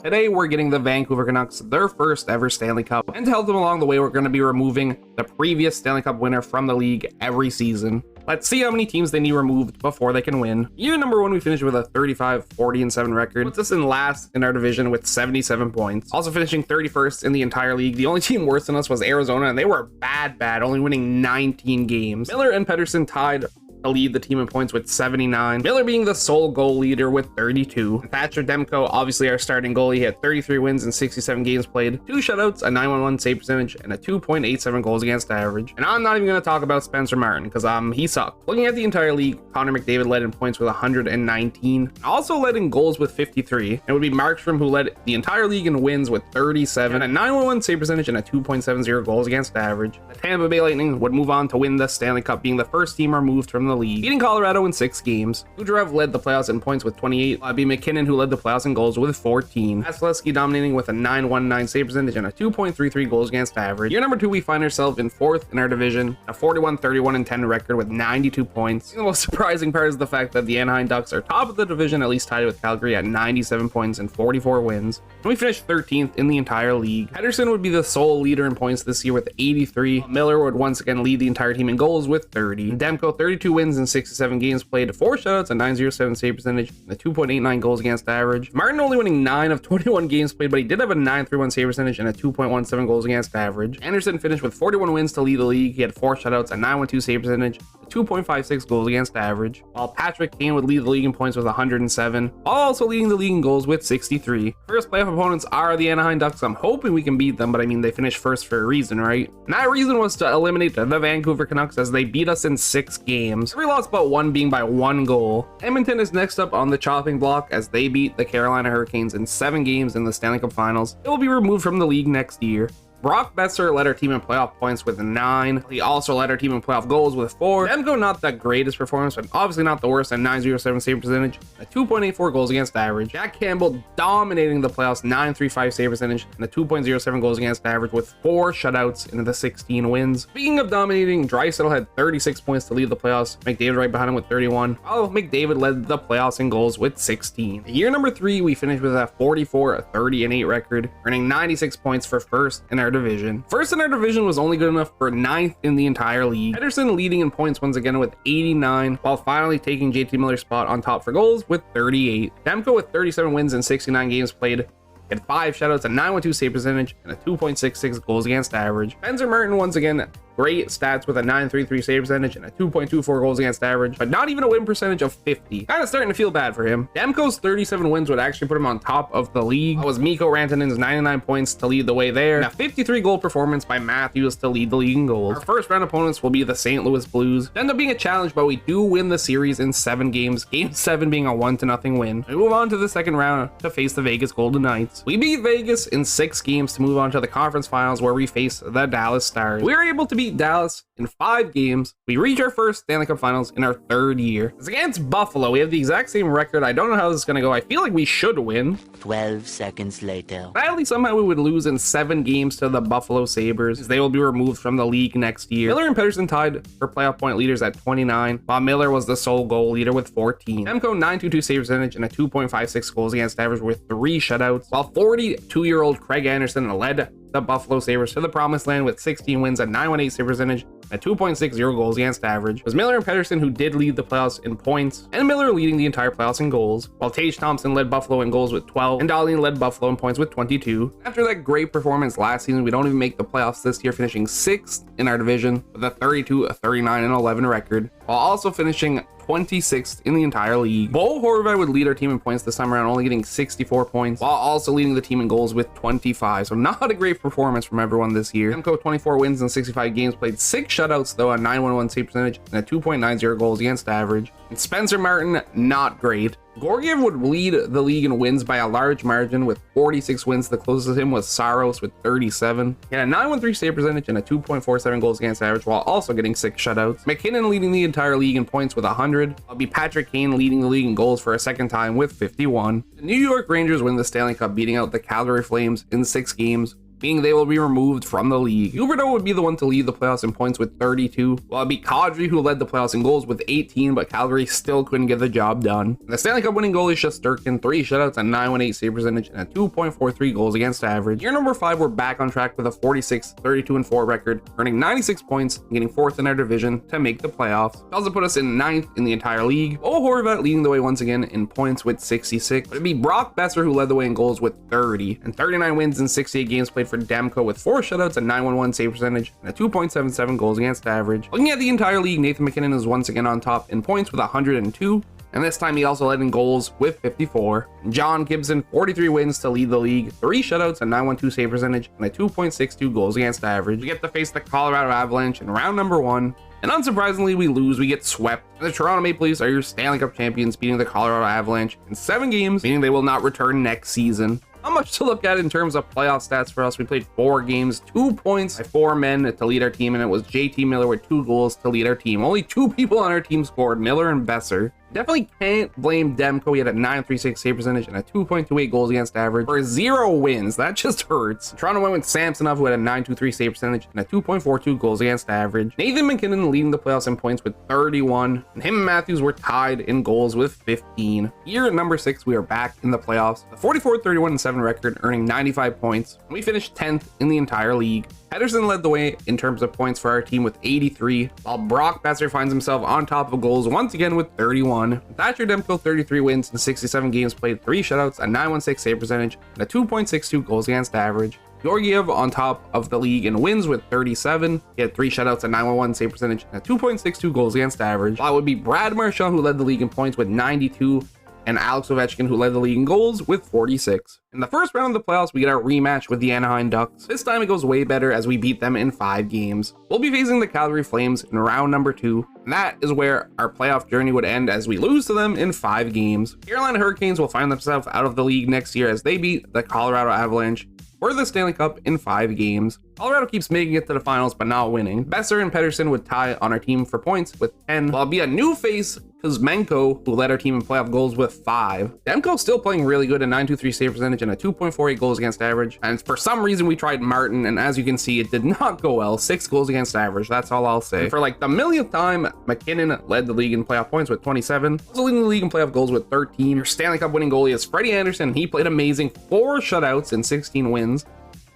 Today, we're getting the Vancouver Canucks their first ever Stanley Cup. And to help them along the way, we're going to be removing the previous Stanley Cup winner from the league every season. Let's see how many teams they need removed before they can win. Year number 1, we finished with a 35-40-7 record. Puts us in last in our division with 77 points. Also finishing 31st in the entire league. The only team worse than us was Arizona, and they were bad, only winning 19 games. Miller and Pettersson tied to lead the team in points with 79. Miller being the sole goal leader with 32. Thatcher Demko, obviously our starting goalie, had 33 wins in 67 games played, 2 shutouts, a 911 save percentage, and a 2.87 goals against average. And I'm not even going to talk about Spencer Martin because he sucked. Looking at the entire league, Connor McDavid led in points with 119, also led in goals with 53. It would be Markstrom who led the entire league in wins with 37, a 911 save percentage, and a 2.70 goals against average. The Tampa Bay Lightning would move on to win the Stanley Cup, being the first team removed from the league, beating Colorado in 6 games. Kucherov led the playoffs in points with 28. It'd be McKinnon who led the playoffs in goals with 14. Vasilevsky dominating with a 919 save percentage and a 2.33 goals against average. Year number 2, we find ourselves in 4th in our division, a 41-31-10 record with 92 points. The most surprising part is the fact that the Anaheim Ducks are top of the division, at least tied with Calgary at 97 points and 44 wins. And we finished 13th in the entire league. Pettersson would be the sole leader in points this year with 83. Miller would once again lead the entire team in goals with 30. Demko, 32 wins in 67 games played, 4 shutouts, a 907 save percentage, and a 2.89 goals against average. Martin only winning 9 of 21 games played, but he did have a 931 save percentage and a 2.17 goals against average. Anderson finished with 41 wins to lead the league. He had 4 shutouts, a 912 save percentage, a 2.56 goals against average, while Patrick Kane would lead the league in points with 107, while also leading the league in goals with 63. First playoff opponents are the Anaheim Ducks. I'm hoping we can beat them, but I mean, they finished first for a reason, right? And that reason was to eliminate the Vancouver Canucks as they beat us in 6 games. Every loss but one being by 1 goal. Edmonton is next up on the chopping block as they beat the Carolina Hurricanes in 7 games in the Stanley Cup Finals. It will be removed from the league next year. Brock Besser led our team in playoff points with 9. He also led our team in playoff goals with 4. Demko, not the greatest performance, but obviously not the worst, at 907 save percentage, a 2.84 goals against average. Jack Campbell dominating the playoffs, 935 save percentage, and a 2.07 goals against average with 4 shutouts into the 16 wins. Speaking of dominating, Draisaitl had 36 points to lead the playoffs, McDavid right behind him with 31, while McDavid led the playoffs in goals with 16. Year number 3, we finished with a 44-30-8 record, earning 96 points for first in our division. First in our division was only good enough for 9th in the entire league. Pettersson leading in points once again with 89, while finally taking JT Miller's spot on top for goals with 38. Demko with 37 wins in 69 games played, had 5 shutouts, a 912 save percentage, and a 2.66 goals against average. Spencer Martin once again, great stats with a 933 save percentage and a 2.24 goals against average, but not even a win percentage of 50. Kind of starting to feel bad for him. Demko's 37 wins would actually put him on top of the league. That was Mikko Rantanen's 99 points to lead the way there, and a 53 goal performance by Matthews to lead the league in goals. Our first round opponents will be the St. Louis Blues. It ended up being a challenge, but we do win the series in 7 games, game 7 being a 1-0 win. We move on to the second round to face the Vegas Golden Knights. We beat Vegas in 6 games to move on to the conference finals where we face the Dallas Stars. We were able to beat Dallas in 5 games. We reach our first Stanley Cup Finals in our 3rd year. It's against Buffalo. We have the exact same record. I don't know how this is going to go. I feel like we should win. 12 seconds later. Sadly, somehow we would lose in 7 games to the Buffalo Sabres, as they will be removed from the league next year. Miller and Pettersson tied for playoff point leaders at 29, while Miller was the sole goal leader with 14. Demko, 922 save percentage and a 2.56 goals against average with 3 shutouts, while 42-year-old Craig Anderson led the Buffalo Sabres to the promised land with 16 wins, a 918 save percentage, and 2.60 goals against average. It was Miller and Pettersson who did lead the playoffs in points, and Miller leading the entire playoffs in goals, while Tage Thompson led Buffalo in goals with 12, and Dahlin led Buffalo in points with 22. After that great performance last season, we don't even make the playoffs this year, finishing 6th in our division with a 32-39-11 record, while also finishing 26th in the entire league. Bo Horvat would lead our team in points this time around, only getting 64 points, while also leading the team in goals with 25. So not a great performance from everyone this year. Demko, 24 wins in 65 games played, 6 shutouts though, a 911 save percentage, and a 2.90 goals against average. And Spencer Martin, not great. Georgiev would lead the league in wins by a large margin with 46 wins. The closest to him was Saros with 37. He had a 913 save percentage and a 2.47 goals against average, while also getting 6 shutouts. McKinnon leading the entire league in points with 100. It'll be Patrick Kane leading the league in goals for a 2nd time with 51. The New York Rangers win the Stanley Cup, beating out the Calgary Flames in 6 games meaning they will be removed from the league. Huberdeau would be the one to lead the playoffs in points with 32, while it'd be Kadri who led the playoffs in goals with 18, but Calgary still couldn't get the job done. The Stanley Cup winning goalie is Shesterkin, 3 shutouts, a 918 save percentage, and a 2.43 goals against average. Year number 5, we're back on track with a 46, 32-4 record, earning 96 points and getting 4th in our division to make the playoffs. It also put us in 9th in the entire league. Bo Horvat leading the way once again in points with 66, but it'd be Brock Besser who led the way in goals with 30, and 39 wins in 68 games played for Demko with 4 shutouts, a 911 save percentage, and a 2.77 goals against average. Looking at the entire league, Nathan MacKinnon is once again on top in points with 102, and this time he also led in goals with 54. John Gibson, 43 wins to lead the league, 3 shutouts, a 912 save percentage, and a 2.62 goals against average. We get to face the Colorado Avalanche in round number 1, and unsurprisingly, we lose. We get swept. The Toronto Maple Leafs are your Stanley Cup champions, beating the Colorado Avalanche in 7 games, meaning they will not return next season. Not much to look at in terms of playoff stats for us. We played 4 games, 2 points by 4 men to lead our team, and it was JT Miller with 2 goals to lead our team. Only 2 people on our team scored, Miller and Besser. Definitely can't blame Demko. He had a 936 save percentage and a 2.28 goals against average for 0 wins. That just hurts. Toronto went with Samsonov, who had a 923 save percentage and a 2.42 goals against average. Nathan MacKinnon leading the playoffs in points with 31, and him and Matthews were tied in goals with 15. Year number 6, we are back in the playoffs. The 44, 31-7 record, earning 95 points. And we finished 10th in the entire league. Pedersen led the way in terms of points for our team with 83, while Brock Besser finds himself on top of goals once again with 31. Thatcher Demko, 33 wins in 67 games played, 3 shutouts, a 916 save percentage, and a 2.62 goals against average. Georgiev on top of the league in wins with 37. He had 3 shutouts, a 911 save percentage, and a 2.62 goals against average. While it would be Brad Marchand who led the league in points with 92, and Alex Ovechkin, who led the league in goals with 46. In the first round of the playoffs, we get our rematch with the Anaheim Ducks. This time it goes way better as we beat them in 5 games. We'll be facing the Calgary Flames in round number 2, and that is where our playoff journey would end as we lose to them in 5 games. Carolina Hurricanes will find themselves out of the league next year as they beat the Colorado Avalanche for the Stanley Cup in 5 games. Colorado keeps making it to the finals but not winning. Besser and Pedersen would tie on our team for points with 10, while it'd be a new face Kuzmenko who led our team in playoff goals with 5. Demko still playing really good, a 923 save percentage and a 2.48 goals against average. And for some reason we tried Martin, and as you can see, it did not go well. 6 goals against average, that's all I'll say. And for like the millionth time, MacKinnon led the league in playoff points with 27, also leading the league in playoff goals with 13. Your Stanley Cup winning goalie is Freddie Anderson. He played amazing, 4 shutouts in 16 wins,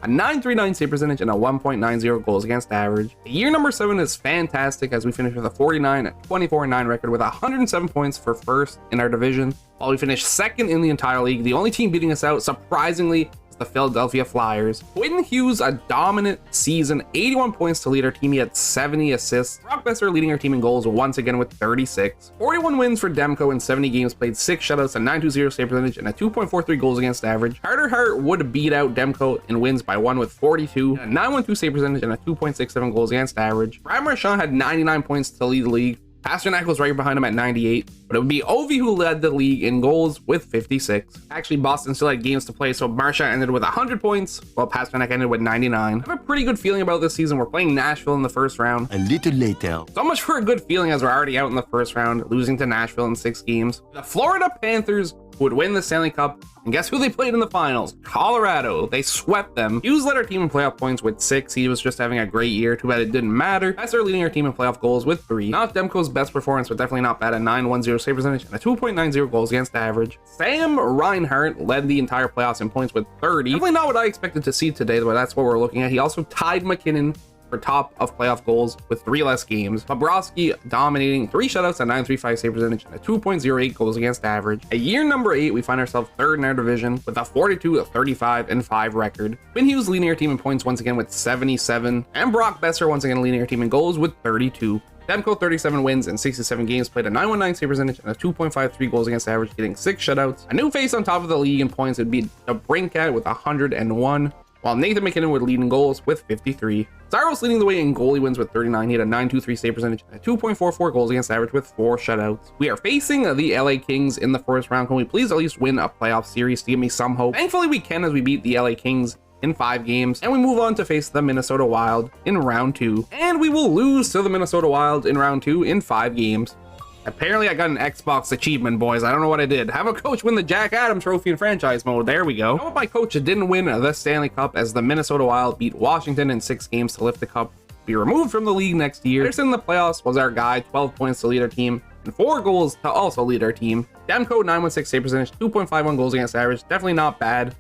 a 939 save percentage, and a 1.90 goals against average. Year number 7 is fantastic as we finish with a 49-24-9 record with 107 points for 1st in our division, while we finish 2nd in the entire league. The only team beating us out, surprisingly, is the Philadelphia Flyers. Quinn Hughes, a dominant season, 81 points to lead our team. He had 70 assists. Brock Besser leading our team in goals once again with 36. 41 wins for Demko in 70 games played, 6 shutouts, a 920 save percentage, and a 2.43 goals against average. Carter Hart would beat out Demko in wins by 1 with 42, a 912 save percentage, and a 2.67 goals against average. Brad Marchand had 99 points to lead the league. Pasternak was right behind him at 98, but it would be Ovi who led the league in goals with 56. Actually, Boston still had games to play, so Marchand ended with 100 points, while Pasternak ended with 99. I have a pretty good feeling about this season. We're playing Nashville in the first round. A little later. So much for a good feeling as we're already out in the first round, losing to Nashville in 6 games. The Florida Panthers would win the Stanley Cup, and guess who they played in the finals? Colorado. They swept them. Hughes led our team in playoff points with 6. He was just having a great year. Too bad it didn't matter. I started leading our team in playoff goals with 3. Not Demko's best performance, but definitely not bad. A 910 save percentage and a 2.90 goals against average. Sam Reinhart led the entire playoffs in points with 30. Definitely not what I expected to see today, but that's what we're looking at. He also tied MacKinnon for top of playoff goals with 3 less games. Bobrovsky dominating, 3 shutouts, a 935 save percentage, and a 2.08 goals against average. At year number 8, we find ourselves 3rd in our division with a 42-35-5 record. Quinn Hughes leading our team in points once again with 77, and Brock Besser once again leading our team in goals with 32. Demko, 37 wins in 67 games played, a 919 save percentage, and a 2.53 goals against average, getting 6 shutouts. A new face on top of the league in points would be DeBrincat with 101, while Nathan MacKinnon would lead in goals with 53. Zyros leading the way in goalie wins with 39. He had a 923 save percentage and a 2.44 goals against average with 4 shutouts. We are facing the LA Kings in the first round. Can we please at least win a playoff series to give me some hope? Thankfully we can, as we beat the LA Kings in 5 games, and we move on to face the Minnesota Wild in round 2. And we will lose to the Minnesota Wild in round 2 in 5 games. Apparently I got an Xbox achievement, boys. I don't know what I did. Have a coach win the Jack Adams Trophy in franchise mode. There we go. How about my coach didn't win the Stanley Cup as the Minnesota Wild beat Washington in 6 games to lift the cup, be removed from the league next year. Peterson in the playoffs was our guy, 12 points to lead our team, and 4 goals to also lead our team. Demko, 916 save percentage, 2.51 goals against average. Definitely not bad.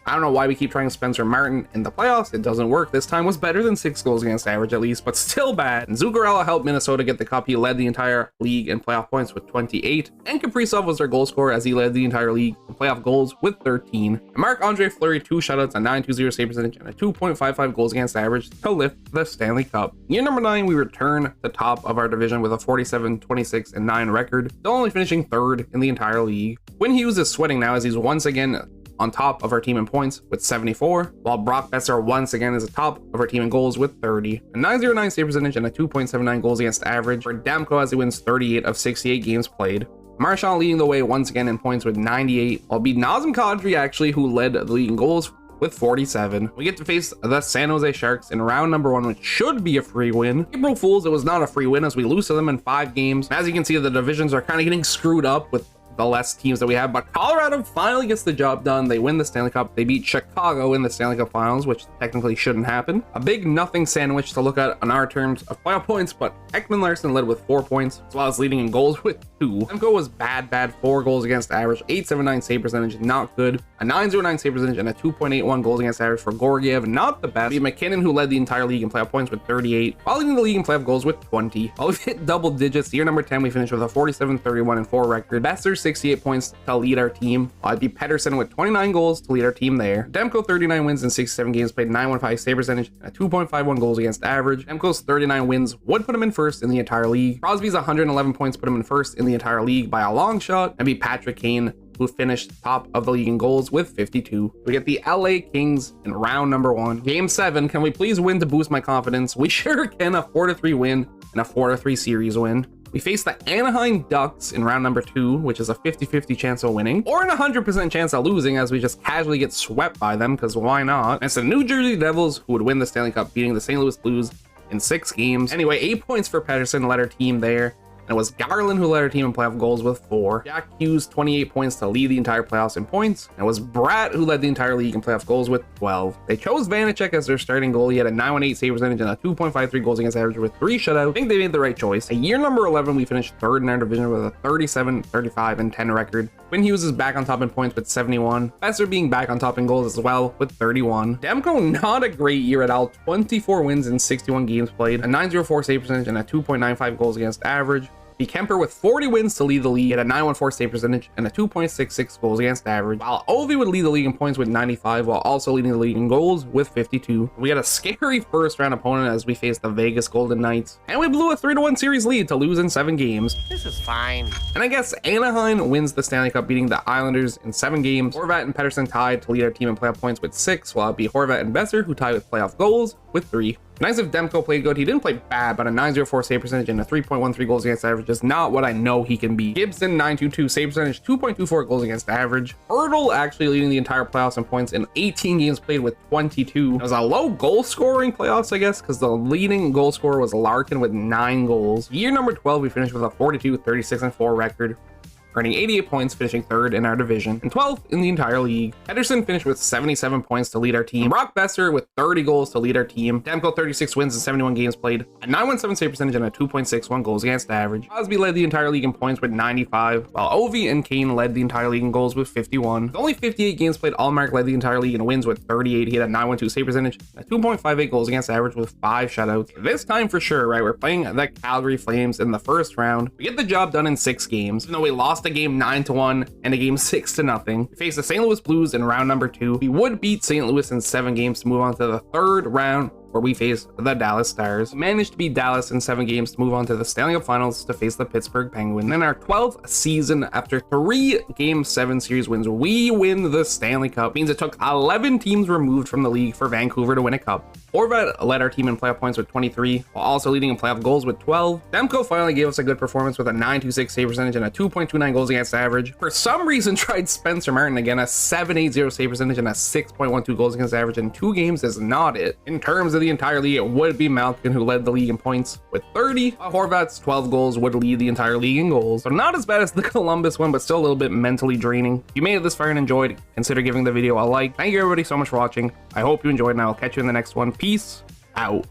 I don't know why we keep trying Spencer Martin in the playoffs. It doesn't work. This time was better than 6 goals against average at least, but still bad. And Zuccarello helped Minnesota get the cup. He led the entire league in playoff points with 28. And Kaprizov was their goal scorer as he led the entire league in playoff goals with 13. And Marc-Andre Fleury, 2 shutouts, a 920 save percentage, and a 2.55 goals against average to lift the Stanley Cup. Year number 9, we return to top of our division with a 47, 26, and 9 record, still only finishing 3rd in the entire league. Quinn Hughes is sweating now as he's once again on top of our team in points with 74, while Brock Besser once again is atop of our team in goals with 30. A 909 save percentage and a 2.79 goals against average for Demko as he wins 38 of 68 games played. Marchand leading the way once again in points with 98, while beat Nazem Kadri actually, who led the league in goals with 47. We get to face the San Jose Sharks in round number 1, which should be a free win. April Fools, it was not a free win as we lose to them in 5 games. As you can see, the divisions are kind of getting screwed up with the less teams that we have, but Colorado finally gets the job done. They win the Stanley Cup. They beat Chicago in the Stanley Cup finals, which technically shouldn't happen. A big nothing sandwich to look at on our terms of playoff points, but Ekman Larson led with 4 points, as well as leading in goals with 2. Demko was bad, 4 goals against average, 879 save percentage, not good. A 909 save percentage and a 2.81 goals against average for Georgiev, not the best. Beat McKinnon, who led the entire league in playoff points with 38, while leading the league in playoff goals with 20. While we've hit double digits, year number 10, we finished with a 47, 31, and 4 record. Besser, 68 points to lead our team. I'd be Pedersen with 29 goals to lead our team there. Demko, 39 wins in 67 games played, 915 save percentage, and a 2.51 goals against average. Demko's 39 wins would put him in first in the entire league. Crosby's 111 points put him in first in the entire league by a long shot, and beat Patrick Kane, who finished top of the league in goals with 52. We get the LA Kings in round number 1. Game 7, can we please win to boost my confidence? We sure can. A 4-3 win and a 4-3 series win. We face the Anaheim Ducks in round number 2, which is a 50-50 chance of winning, or an 100% chance of losing as we just casually get swept by them, because why not? And it's the New Jersey Devils who would win the Stanley Cup, beating the St. Louis Blues in 6 games. Anyway, 8 points for Pedersen led our team there. And it was Garland who led our team in playoff goals with 4. Jack Hughes, 28 points to lead the entire playoffs in points. And it was Bratt who led the entire league in playoff goals with 12. They chose Vanacek as their starting goalie. He had a 918 save percentage and a 2.53 goals against average with 3 shutouts. I think they made the right choice. At year number 11, we finished 3rd in our division with a 37, 35, and 10 record. Quinn Hughes is back on top in points with 71. Besser being back on top in goals as well with 31. Demko, not a great year at all. 24 wins in 61 games played, a 904 save percentage, and a 2.95 goals against average. B. Kemper with 40 wins to lead the league at a 914 save percentage and a 2.66 goals against average, while Ovi would lead the league in points with 95 while also leading the league in goals with 52. We had a scary first round opponent as we faced the Vegas Golden Knights, and we blew a 3-1 series lead to lose in 7 games. This is fine. And I guess Anaheim wins the Stanley Cup, beating the Islanders in 7 games. Horvat and Pedersen tied to lead our team in playoff points with 6, while it be Horvat and Besser who tied with playoff goals with 3. Nice if Demko played good. He didn't play bad, but a 904 save percentage and a 3.13 goals against average is not what I know he can be. Gibson, 922 save percentage, 2.24 goals against average. Hurdle actually leading the entire playoffs in points in 18 games played with 22. It was a low goal scoring playoffs, I guess, because the leading goal scorer was Larkin with 9 goals. Year number 12, we finished with a 42, 36, and 4 record, earning 88 points, finishing 3rd in our division and 12th in the entire league. Pedersen finished with 77 points to lead our team. Brock Besser with 30 goals to lead our team. Demko, 36 wins in 71 games played, a 917 save percentage and a 2.61 goals against average. Crosby led the entire league in points with 95, while Ovi and Kane led the entire league in goals with 51. With only 58 games played, Allmark led the entire league in wins with 38. He had a 912 save percentage, a 2.58 goals against average with 5 shutouts. This time for sure, right? We're playing the Calgary Flames in the first round. We get the job done in 6 games, even though we lost a game 9-1 and a game 6-0. We face the St. Louis Blues in round number 2. We would beat St. Louis in 7 games to move on to the 3rd round, where we face the Dallas Stars. We managed to beat Dallas in 7 games to move on to the Stanley Cup Finals to face the Pittsburgh Penguins. In our 12th season, after 3 Game 7 series wins, we win the Stanley Cup. It means it took 11 teams removed from the league for Vancouver to win a cup. Horvat led our team in playoff points with 23, while also leading in playoff goals with 12. Demko finally gave us a good performance with a 926 save percentage and a 2.29 goals against average. For some reason, tried Spencer Martin again, a 780 save percentage and a 6.12 goals against average in 2 games is not it. In terms of the entire league, it would be Malkin who led the league in points with 30. Horvat's 12 goals would lead the entire league in goals. So not as bad as the Columbus one, but still a little bit mentally draining. If you made it this far and enjoyed, consider giving the video a like. Thank you everybody so much for watching. I hope you enjoyed, and I'll catch you in the next one. Peace out.